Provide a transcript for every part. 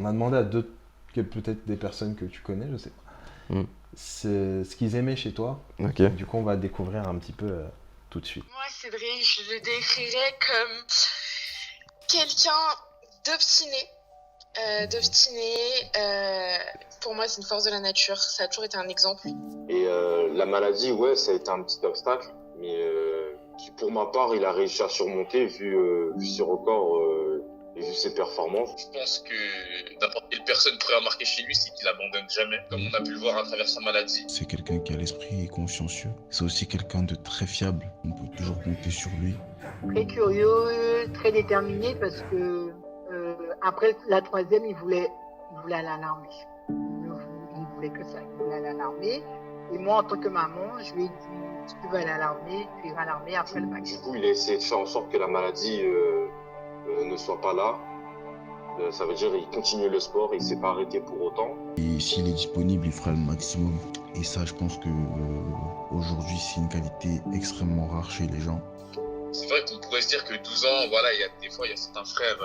on a demandé à peut-être des personnes que tu connais, je sais pas, c'est ce qu'ils aimaient chez toi. Ok. Du coup, on va découvrir un petit peu tout de suite. Moi, Cédric, je le décrirais comme quelqu'un d'obstiné. Pour moi, c'est une force de la nature. Ça a toujours été un exemple. Et la maladie, ouais, ça a été un petit obstacle, mais qui, pour ma part, il a réussi à surmonter vu ses records et vu ses performances. Je pense que n'importe quelle personne pourrait remarquer chez lui, c'est qu'il abandonne jamais, comme on a pu le voir à travers sa maladie. C'est quelqu'un qui a l'esprit consciencieux. C'est aussi quelqu'un de très fiable. On peut toujours compter sur lui. Très curieux, très déterminé parce que après la troisième, il voulait aller à l'armée. Il voulait que ça, il voulait aller à l'armée. Et moi, en tant que maman, je lui ai dit, si tu veux aller à l'armée, tu iras à l'armée après le bac. Du coup, il a essayé de faire en sorte que la maladie ne soit pas là. Ça veut dire qu'il continue le sport, il ne s'est pas arrêté pour autant. Et s'il est disponible, il fera le maximum. Et ça, je pense que aujourd'hui, c'est une qualité extrêmement rare chez les gens. C'est vrai qu'on pourrait se dire que 12 ans, voilà, des fois, il y a certains frères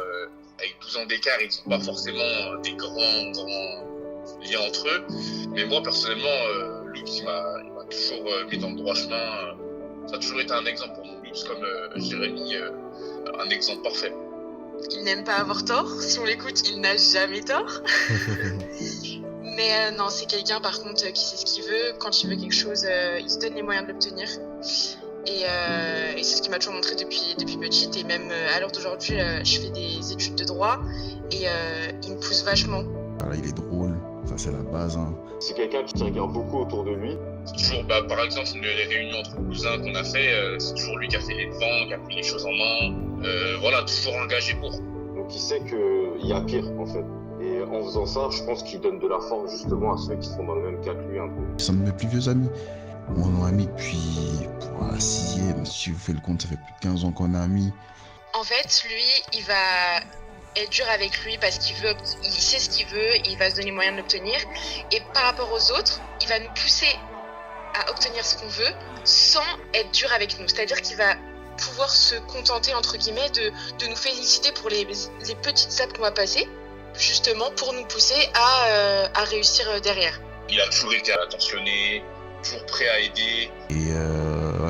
avec 12 ans d'écart, ils n'ont pas forcément des grands liens entre eux. Mais moi, personnellement, Loops, il m'a toujours mis dans le droit chemin. Ça a toujours été un exemple pour mon Loops, comme Jérémy, un exemple parfait. Il n'aime pas avoir tort. Si on l'écoute, il n'a jamais tort. Mais non, c'est quelqu'un, par contre, qui sait ce qu'il veut. Quand il veut quelque chose, il se donne les moyens de l'obtenir. Et c'est ce qui m'a toujours montré depuis petite. Et même à l'heure d'aujourd'hui, je fais des études de droit et il me pousse vachement. Voilà, il est drôle, ça c'est la base. Hein. C'est quelqu'un qui regarde beaucoup autour de lui. C'est toujours, par exemple, les réunions entre cousins qu'on a fait, c'est toujours lui qui a fait les devants, qui a pris les choses en main. Voilà, toujours engagé pour. Donc il sait qu'il y a pire en fait. Et en faisant ça, je pense qu'il donne de la force justement à ceux qui sont dans le même cas que lui un peu. C'est un de mes plus vieux amis. On est amis depuis la 6e, si vous faites le compte, ça fait plus de 15 ans qu'on est amis. En fait, lui, il va être dur avec lui parce qu'il sait ce qu'il veut, il va se donner les moyens de l'obtenir. Et par rapport aux autres, il va nous pousser à obtenir ce qu'on veut sans être dur avec nous. C'est-à-dire qu'il va pouvoir se contenter, entre guillemets, de nous féliciter pour les petites étapes qu'on va passer, justement pour nous pousser à réussir derrière. Il a toujours été attentionné, toujours prêt à aider. Et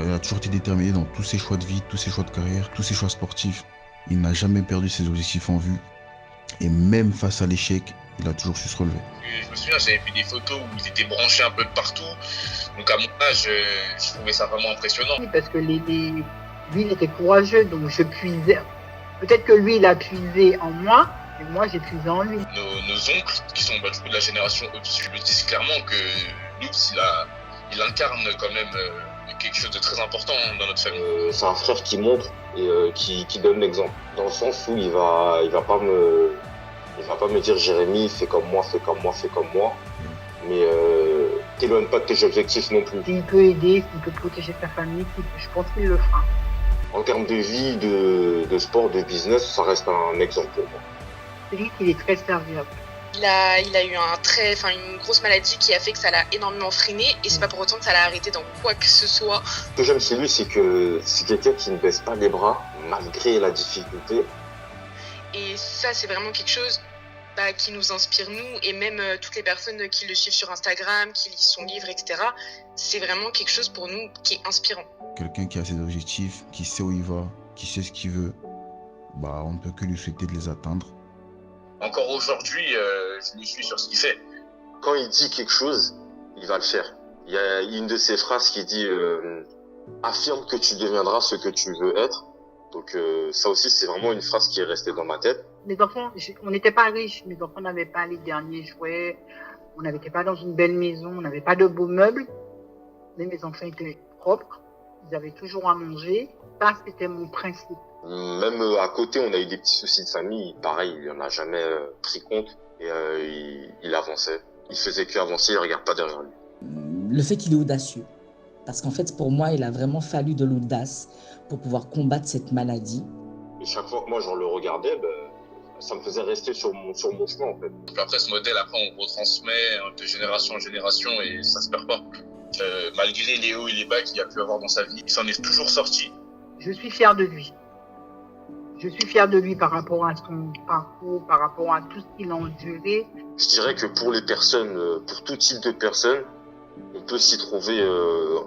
il a toujours été déterminé dans tous ses choix de vie, tous ses choix de carrière, tous ses choix sportifs. Il n'a jamais perdu ses objectifs en vue. Et même face à l'échec, il a toujours su se relever. Je me souviens, j'avais vu des photos où ils étaient branchés un peu de partout. Donc à mon âge, je trouvais ça vraiment impressionnant. Oui, parce que lui, il était courageux, donc je puisais. Peut-être que lui, il a puisé en moi, et moi, j'ai puisé en lui. Nos oncles, qui sont du coup de la génération au-dessus, me disent clairement que Loops, il incarne quand même quelque chose de très important dans notre famille. C'est un frère qui montre et qui donne l'exemple. Dans le sens où il va pas me dire Jérémy, fais comme moi, fais comme moi, fais comme moi. Mais t'éloigne pas de tes objectifs non plus. S'il peut aider, s'il peut protéger sa famille, je pense qu'il le fera. En termes de vie, de sport, de business, ça reste un exemple pour moi. C'est lui qui est très serviable. Il a eu une grosse maladie qui a fait que ça l'a énormément freiné et c'est pas pour autant que ça l'a arrêté dans quoi que ce soit. Ce que j'aime chez lui, c'est que c'est quelqu'un qui ne baisse pas les bras malgré la difficulté. Et ça, c'est vraiment quelque chose qui nous inspire, nous, et même toutes les personnes qui le suivent sur Instagram, qui lisent son livre, etc. C'est vraiment quelque chose pour nous qui est inspirant. Quelqu'un qui a ses objectifs, qui sait où il va, qui sait ce qu'il veut, on ne peut que lui souhaiter de les atteindre. Encore aujourd'hui, je me suis sur ce qu'il fait. Quand il dit quelque chose, il va le faire. Il y a une de ses phrases qui dit affirme que tu deviendras ce que tu veux être. Donc ça aussi, c'est vraiment une phrase qui est restée dans ma tête. Mes enfants, on n'était pas riches, mes enfants n'avaient pas les derniers jouets, on n'était pas dans une belle maison, on n'avait pas de beaux meubles, mais mes enfants étaient propres, ils avaient toujours à manger. Ça, c'était mon principe. Même à côté, on a eu des petits soucis de famille. Pareil, il n'en a jamais pris compte. Et il avançait. Il faisait qu'avancer, il ne regarde pas derrière lui. Le fait qu'il est audacieux. Parce qu'en fait, pour moi, il a vraiment fallu de l'audace pour pouvoir combattre cette maladie. Et chaque fois que moi, le regardais, ça me faisait rester sur mon chemin, en fait. Puis après, ce modèle, on retransmet de génération en génération et ça se perd pas. Malgré les hauts et les bas qu'il a pu avoir dans sa vie, il s'en est toujours sorti. Je suis fière de lui. Je suis fière de lui par rapport à son parcours, par rapport à tout ce qu'il a enduré. Je dirais que pour les personnes, pour tout type de personnes, on peut s'y trouver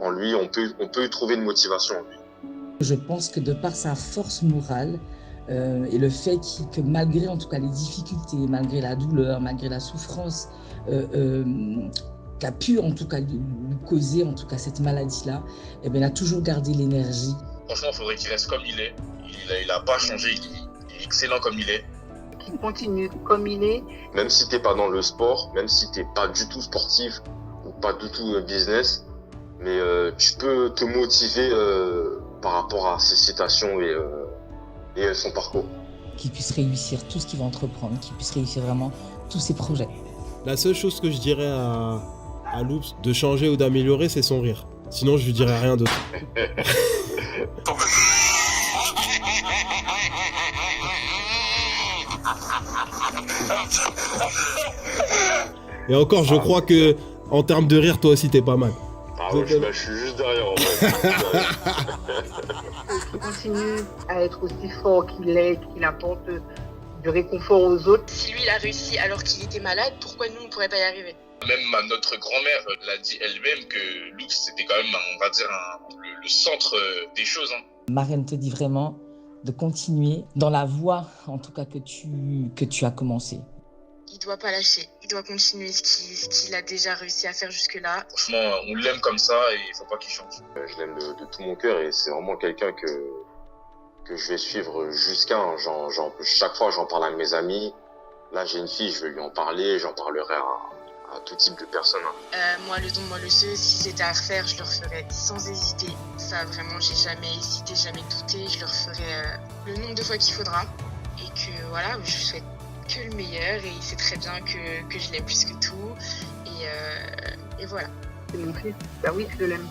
en lui, on peut y trouver une motivation en lui. Je pense que de par sa force morale et le fait que malgré en tout cas les difficultés, malgré la douleur, malgré la souffrance qu'a pu en tout cas lui causer en tout cas cette maladie-là, eh bien, il a toujours gardé l'énergie. Franchement, il faudrait qu'il reste comme il est. Il a pas changé, il est excellent comme il est. Qu'il continue comme il est. Même si t'es pas dans le sport, même si t'es pas du tout sportif ou pas du tout business, mais tu peux te motiver par rapport à ses citations et son parcours. Qu'il puisse réussir tout ce qu'il va entreprendre, qu'il puisse réussir vraiment tous ses projets. La seule chose que je dirais à Loops de changer ou d'améliorer, c'est son rire. Sinon, je lui dirais rien d'autre. Et encore, je crois que en termes de rire, toi aussi, t'es pas mal. Ah ouais, je suis juste derrière en fait. Qu'il continue à être aussi fort qu'il est, qu'il apporte du réconfort aux autres. Si lui, il a réussi alors qu'il était malade, pourquoi nous, on ne pourrait pas y arriver? Même notre grand-mère l'a dit elle-même que Loops, c'était quand même, on va dire, le centre des choses. Marraine te dit vraiment de continuer dans la voie, en tout cas, que tu as commencé. Il doit pas lâcher, il doit continuer ce qu'il a déjà réussi à faire jusque-là. Franchement, on l'aime comme ça et il faut pas qu'il change. Je l'aime de tout mon cœur et c'est vraiment quelqu'un que je vais suivre jusqu'à. Chaque fois, j'en parle à mes amis. Là, j'ai une fille, je vais lui en parler, j'en parlerai à tout type de personnes. Moi, le don de moi le seul, si c'était à refaire, je le referais sans hésiter. Ça, vraiment, j'ai jamais hésité, jamais douté. Je le referai le nombre de fois qu'il faudra. Et que voilà, je lui souhaite que le meilleur et il sait très bien que je l'aime plus que tout. Et voilà. C'est mon fils, bah oui, je l'aime.